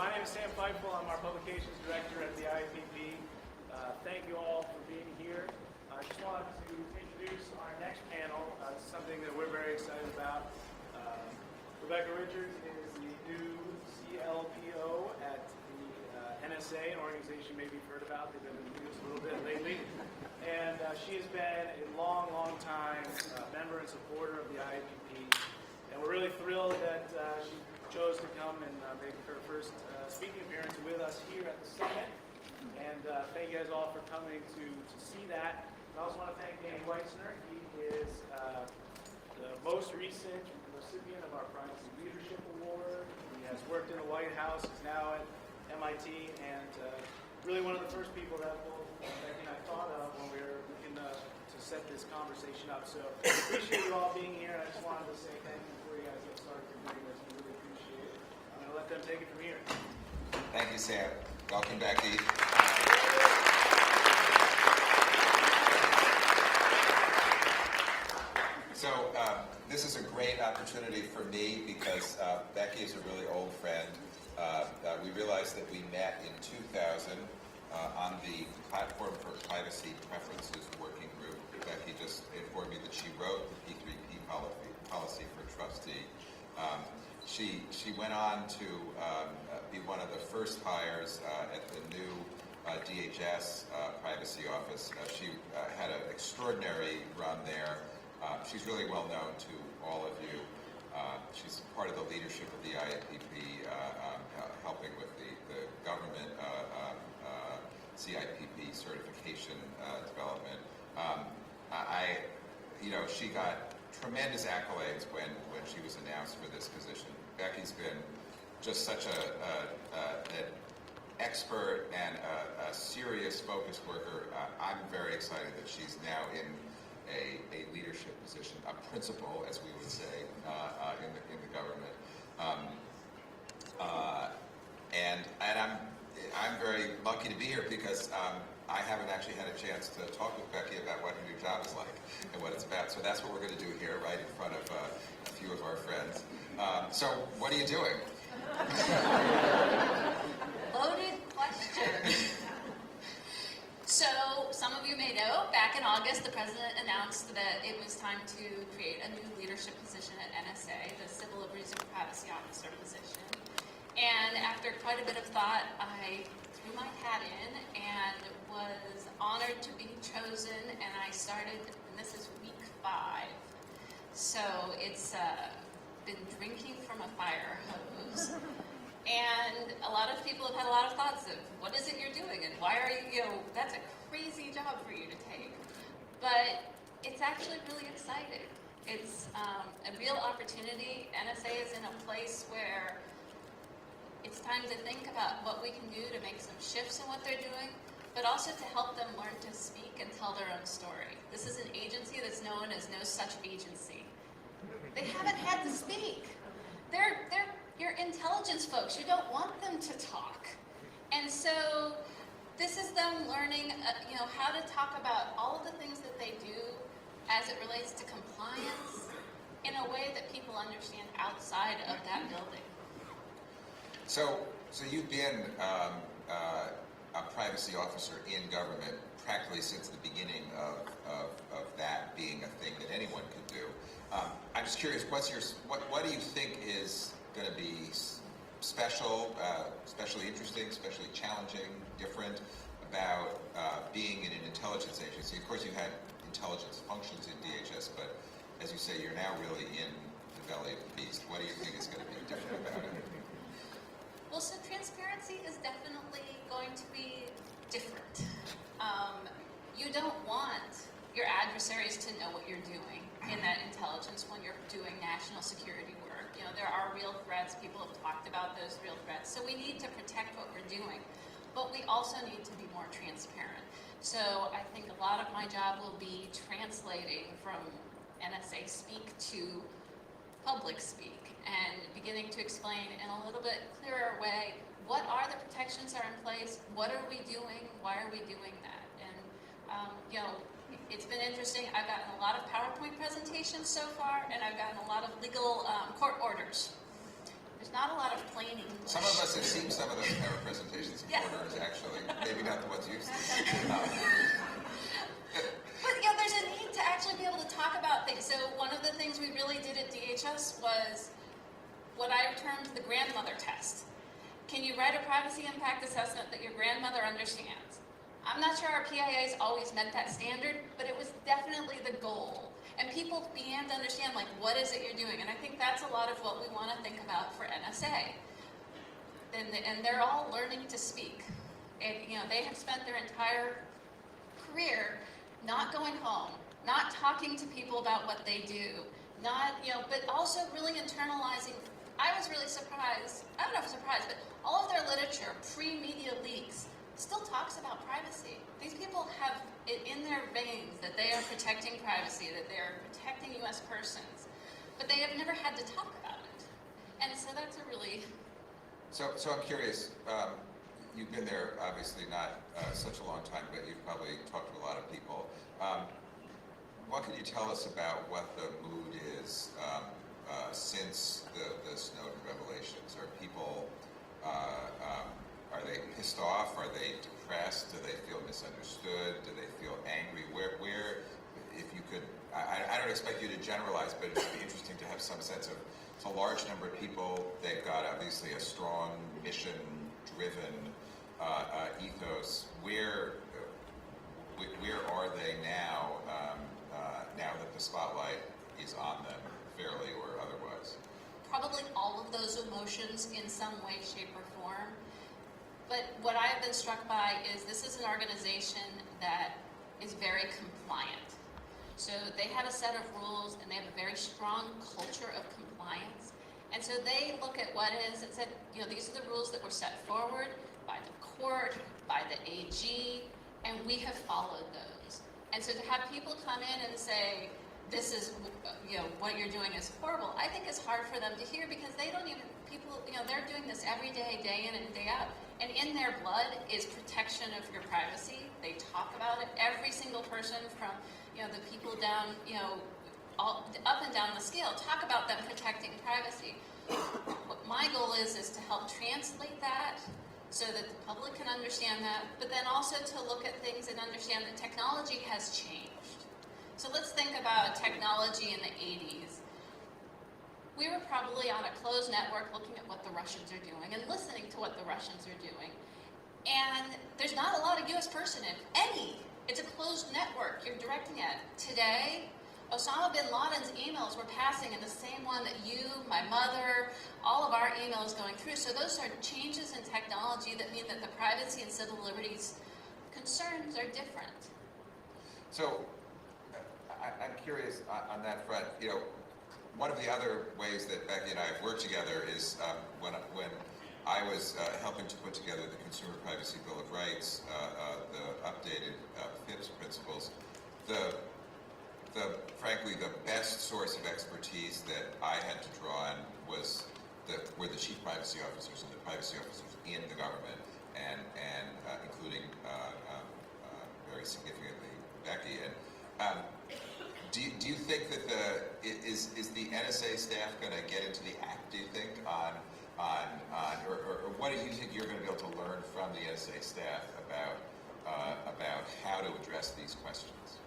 My name is Sam Feifel. I'm our Publications Director at the IAPP. Thank you all for being here. I just wanted to introduce our next panel. It's something that we're very excited about. Rebecca Richards is the new CLPO at the NSA, an organization maybe you've heard about. They've been in the news a little bit lately. And she has been a long, long time member and supporter of the IAPP. And we're really thrilled that she chose to come and make her first speaking appearance with us here at the summit. And thank you guys all for coming to see that. I also want to thank Danny Weitzner. He is the most recent recipient of our Privacy Leadership Award. He has worked in the White House, is now at MIT, and really one of the first people that both Becky and I thought of when we were looking to set this conversation up. So I appreciate you all being here, and I just wanted to say thank you before you guys get started for doing this. We really appreciate it. I'm going to let them take it from here. Thank you, Sam. Welcome, Becky. So this is a great opportunity for me because Becky is a really old friend. We realized that we met in 2000 on the Platform for Privacy Preferences Working Group. Becky just informed me that she wrote the P3P policy for trustee. She went on to be one of the first hires at the new DHS privacy office. She had an extraordinary run there. She's really well known to all of you. She's part of the leadership of the IAPP, helping with the government CIPP certification development. She got tremendous accolades when she was announced for this position. Becky's been just such an expert and a serious focused worker. I'm very excited that she's now in a leadership position, a principal, as we would say, in the government. And I'm very lucky to be here because I haven't actually had a chance to talk with Becky about what her new job is like and what it's about. So that's what we're going to do here, right in front of a few of our friends. So what are you doing? Loaded question. So some of you may know, back in August, the president announced that it was time to create a new leadership position at NSA, the Civil Liberties and Privacy Officer position. And after quite a bit of thought, I threw my hat in and was honored to be chosen, and I started, and this is week 5. So it's been drinking from a fire hose. And a lot of people have had a lot of thoughts of, what is it you're doing, and why are you, that's a crazy job for you to take. But it's actually really exciting. It's a real opportunity. NSA is in a place where it's time to think about what we can do to make some shifts in what they're doing, but also to help them learn to speak and tell their own story. This is an agency that's known as no such agency. They haven't had to speak. They're your intelligence folks. You don't want them to talk. And so this is them learning how to talk about all of the things that they do as it relates to compliance in a way that people understand outside of that building. So you've been a privacy officer in government practically since the beginning of that being a thing that anyone could do. I'm just curious, what do you think is going to be special, especially interesting, especially challenging, different about being in an intelligence agency? Of course, you had intelligence functions in DHS, but as you say, you're now really in the belly of the beast. What do you think is going to be different about it? Well, so transparency is definitely going to be different. You don't want your adversaries to know what you're doing in that intelligence when you're doing national security work. There are real threats. People have talked about those real threats. So we need to protect what we're doing. But we also need to be more transparent. So I think a lot of my job will be translating from NSA speak to public speak and beginning to explain in a little bit clearer way what are the protections that are in place, what are we doing, why are we doing that? And it's been interesting. I've gotten a lot of PowerPoint presentations so far, and I've gotten a lot of legal court orders. There's not a lot of plain English. Some of us have seen some of those kind of presentations in Yes. corners, actually. Maybe not the ones you've seen. But yeah, there's a need to actually be able to talk about things. So one of the things we really did at DHS was what I termed the grandmother test. Can you write a privacy impact assessment that your grandmother understands? I'm not sure our PIAs always met that standard, but it was definitely the goal. And people began to understand, like, what is it you're doing? And I think that's a lot of what we want to think about for NSA. And they're all learning to speak. And, you know, they have spent their entire career not going home, not talking to people about what they do, not, you know, but also really internalizing. I was really surprised, I don't know if surprised, but all of their literature, pre-media leaks, still talks about privacy. These people have it in their veins that they are protecting privacy, that they are protecting U.S. persons, but they have never had to talk about it. And so that's a really... So I'm curious, you've been there obviously not such a long time, but you've probably talked to a lot of people. What can you tell us about what the mood is since the Snowden revelations? Are people, are they pissed off? Are they depressed? Do they feel misunderstood? Do they feel angry? Where if you could, I don't expect you to generalize, but it'd be interesting to have some sense of, it's a large number of people. They've got obviously a strong mission-driven ethos. Where are they now? Now that the spotlight is on them, fairly or otherwise? Probably all of those emotions in some way, shape, or form. But what I have been struck by is this is an organization that is very compliant. So they have a set of rules and they have a very strong culture of compliance. And so they look at what is, it said, you know, these are the rules that were set forward by the court, by the AG, and we have followed those. And so to have people come in and say, this is, you know, what you're doing is horrible, I think it's hard for them to hear because they don't even, people, you know, they're doing this every day, day in and day out. And in their blood is protection of your privacy. They talk about it. Every single person from, you know, the people down, you know, all, up and down the scale talk about them protecting privacy. What my goal is to help translate that so that the public can understand that, but then also to look at things and understand that technology has changed. So let's think about technology in the 80s. We were probably on a closed network looking at what the Russians are doing and listening to what the Russians are doing. And there's not a lot of US person, if any. It's a closed network you're directing at. Today, Osama bin Laden's emails were passing in the same one that you, my mother, all of our emails going through. So those are changes in technology that mean that the privacy and civil liberties concerns are different. So I'm curious on that front, you know, one of the other ways that Becky and I have worked together is when I was helping to put together the Consumer Privacy Bill of Rights, the updated FIPS principles, frankly, the best source of expertise that I had to draw on were the chief privacy officers and the privacy officers in the government, and including very significantly Becky. And do you think that is the NSA staff going to get into the act? Do you think or what do you think you're going to be able to learn from the NSA staff about how to address these questions?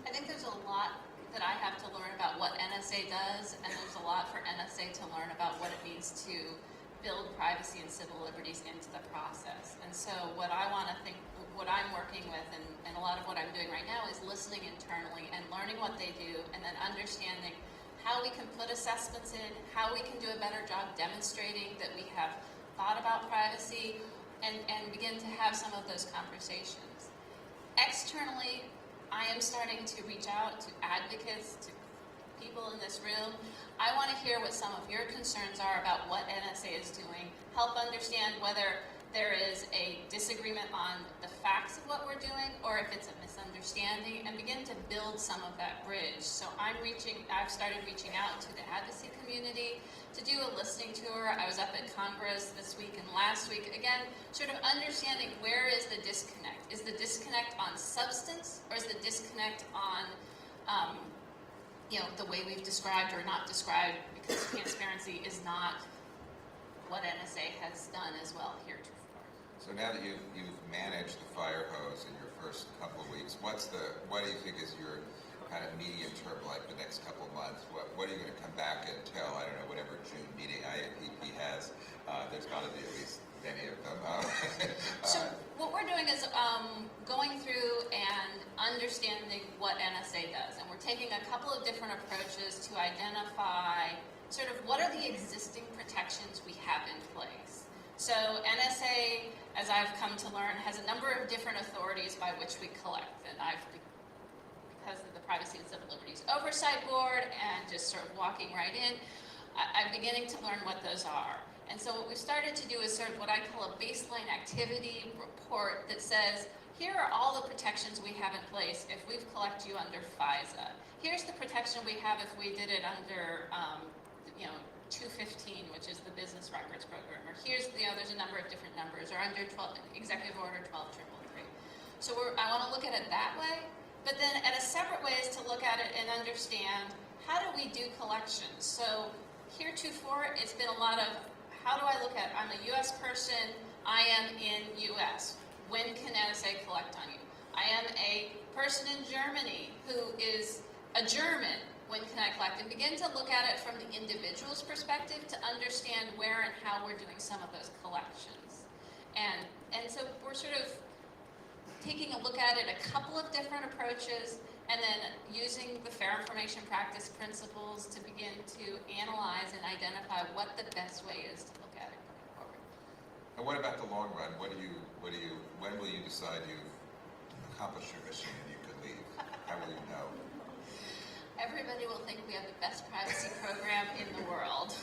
I think there's a lot that I have to learn about what NSA does, and there's a lot for NSA to learn about what it means to build privacy and civil liberties into the process. And so what I want to think, what I'm working with, and a lot of what I'm doing right now is listening internally and learning what they do, and then understanding how we can put assessments in, how we can do a better job demonstrating that we have thought about privacy, and begin to have some of those conversations. Externally, I am starting to reach out to advocates, to people in this room. I want to hear what some of your concerns are about what NSA is doing, help understand whether there is a disagreement on the facts of what we're doing or if it's a misunderstanding, and begin to build some of that bridge. So I've started reaching out to the advocacy community to do a listening tour. I was up at Congress this week and last week, again, sort of understanding where is the disconnect. Is the disconnect on substance, or is the disconnect on, you know, the way we've described or not described transparency is not what NSA has done as well heretofore. So now that you've managed the fire hose in your first couple of weeks, what do you think is your kind of medium term, like the next couple of months? What are you going to come back and tell, I don't know, whatever June meeting IAPP has? There's got to be at least many of them. So what we're doing is going through and understanding what NSA does. And we're taking a couple of different approaches to identify sort of what are the existing protections we have in place. So NSA, as I've come to learn, has a number of different authorities by which we collect. And because of the Privacy and Civil Liberties Oversight Board and just sort of walking right in, I'm beginning to learn what those are. And so what we've started to do is sort of what I call a baseline activity report that says, here are all the protections we have in place if we've collected you under FISA. Here's the protection we have if we did it under 215, which is the Business Records Program, or here's there's a number of different numbers, or under Executive Order 12333. So I want to look at it that way, but then at a separate way is to look at it and understand how do we do collections. So heretofore, it's been a lot of how do I look at, I'm a U.S. person, I am in U.S. When can NSA collect on you? I am a person in Germany who is a German. When can I collect? And begin to look at it from the individual's perspective to understand where and how we're doing some of those collections. And so we're sort of taking a look at it, a couple of different approaches, and then using the fair information practice principles to begin to analyze and identify what the best way is to look at it going forward. And what about the long run? When will you decide you've accomplished your mission and you can leave? How will you know? Everybody will think we have the best privacy program in the world.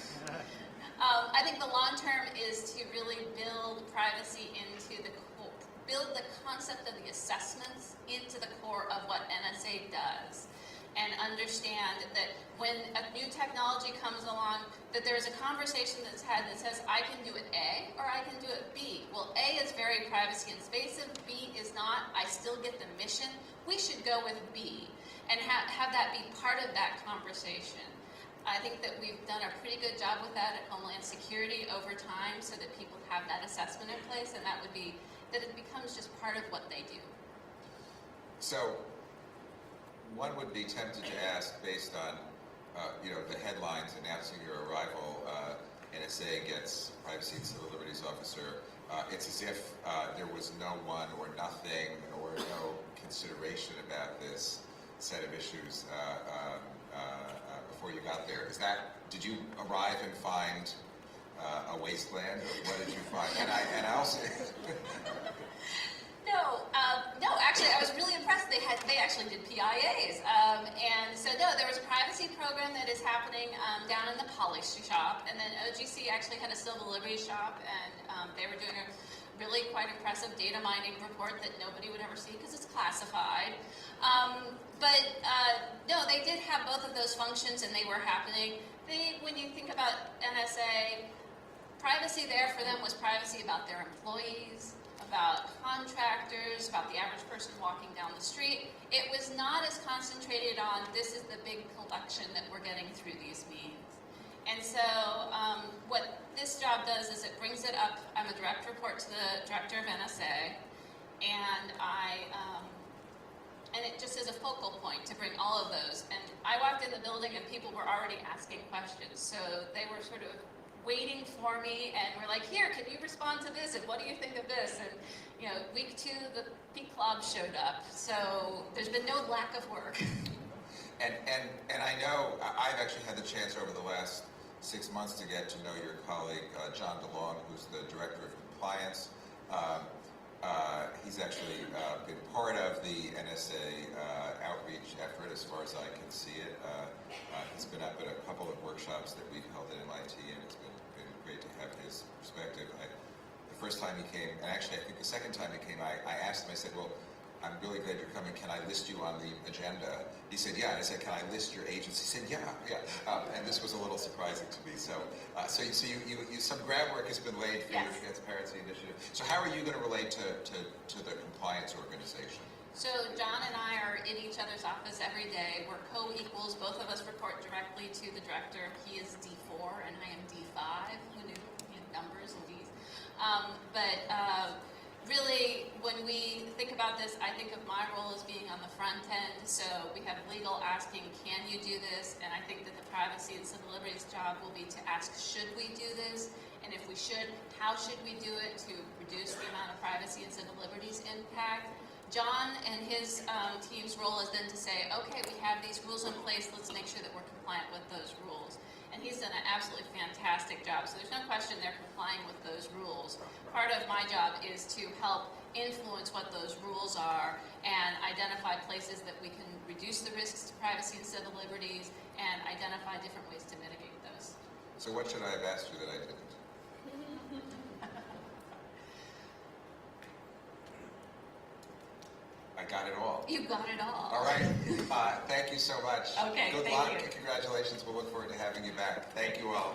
I think the long term is to really build privacy into build the concept of the assessments into the core of what NSA does, and understand that when a new technology comes along, that there's a conversation that's had that says, I can do it A, or I can do it B. Well, A is very privacy invasive, B is not, I still get the mission. We should go with B, and have that be part of that conversation. I think that we've done a pretty good job with that at Homeland Security over time so that people have that assessment in place, and that would be that it becomes just part of what they do. So one would be tempted to ask, based on the headlines announcing your arrival, NSA gets Privacy and Civil Liberties Officer. It's as if there was no one or nothing or no consideration about this set of issues before you got there. Did you arrive and find a wasteland, or what did you find? And I also No, actually, I was really impressed. They actually did PIAs, and so there was a privacy program that is happening down in the polish shop, and then OGC actually had a civil liberties shop, and they were doing a really quite impressive data mining report that nobody would ever see because it's classified. No, they did have both of those functions, and they were happening. When you think about NSA, privacy there for them was privacy about their employees, about contractors, about the average person walking down the street. It was not as concentrated on this is the big collection that we're getting through these means. And so what this job does is it brings it up. I'm a direct report to the director of NSA, and and it just is a focal point to bring all of those. And I walked in the building and people were already asking questions. So they were sort of waiting for me and were like, here, can you respond to this? And what do you think of this? And week 2, the Peak Club showed up. So there's been no lack of work. And I know I've actually had the chance over the last 6 months to get to know your colleague, John DeLong, who's the Director of Compliance. He's actually been part of the NSA outreach effort as far as I can see it. He's been up at a couple of workshops that we've held at MIT, and it's been great to have his perspective. The first time he came, and actually I think the second time he came, I asked him, I said, well, I'm really glad you're coming. Can I list you on the agenda? He said, yeah. And I said, can I list your agency? He said, yeah. And this was a little surprising to me. So some groundwork has been laid for Yes. your transparency initiative. So how are you going to relate to the compliance organization? So John and I are in each other's office every day. We're co-equals. Both of us report directly to the director. He is D4 and I am D5. Who knew? Numbers and Ds. Really, when we think about this, I think of my role as being on the front end. So we have legal asking, can you do this? And I think that the privacy and civil liberties job will be to ask, should we do this? And if we should, how should we do it to reduce the amount of privacy and civil liberties impact? John and his team's role is then to say, okay, we have these rules in place, let's make sure that we're compliant with those rules. And he's done an absolutely fantastic job, so there's no question they're complying with those rules. Part of my job is to help influence what those rules are and identify places that we can reduce the risks to privacy and civil liberties and identify different ways to mitigate those. So what should I have asked you that I didn't? I got it all. You got it all. All right. Thank you so much. Okay, Good thank luck you. and congratulations. We'll look forward to having you back. Thank you all.